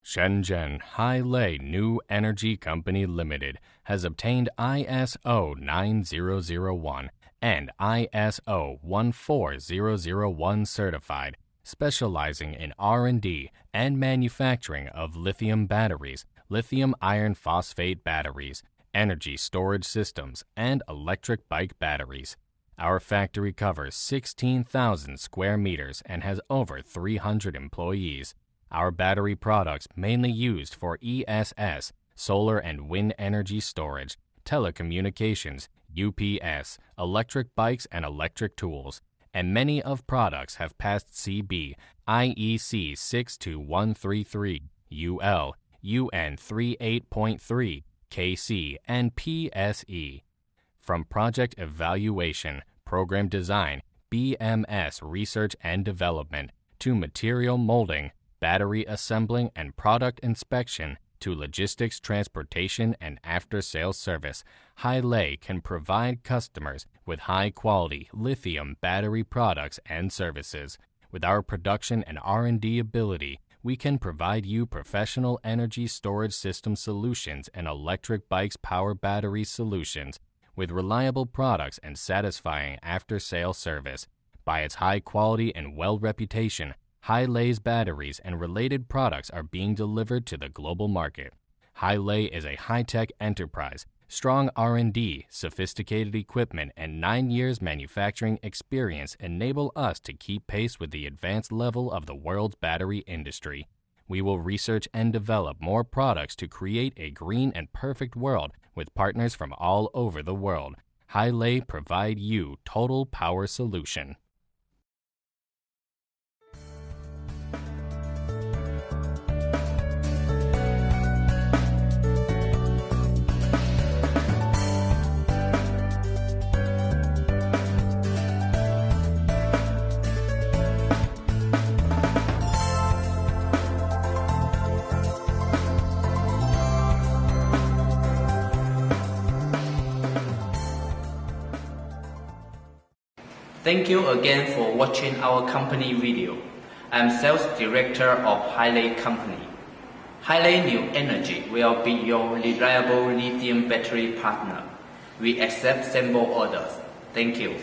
Shenzhen Hailei New Energy Company Limited has obtained ISO 9001 and ISO 14001 certified, specializing in R&D and manufacturing of lithium batteries, lithium iron phosphate batteries, energy storage systems, and electric bike batteries. Our factory covers 16,000 square meters and has over 300 employees. Our battery products mainly used for ESS, solar and wind energy storage, telecommunications, UPS, electric bikes and electric tools, and many of products have passed CB, IEC 62133, UL, UN 38.3, KC, and PSE. From project evaluation, program design, BMS research and development, to material molding, battery assembling and product inspection, to logistics, transportation, and after-sales service, Hailei can provide customers with high-quality lithium battery products and services. With our production and R&D ability, we can provide you professional energy storage system solutions and electric bikes power battery solutions with reliable products and satisfying after-sale service. By its high quality and well reputation, Hailei's batteries and related products are being delivered to the global market. Hailei is a high-tech enterprise. Strong R&D, sophisticated equipment, and 9 years manufacturing experience enable us to keep pace with the advanced level of the world's battery industry. We will research and develop more products to create a green and perfect world with partners from all over the world. Hailei provide you total power solution. Thank you again for watching our company video. I'm Sales Director of Hailei Company. Hailei New Energy will be your reliable lithium battery partner. We accept sample orders. Thank you.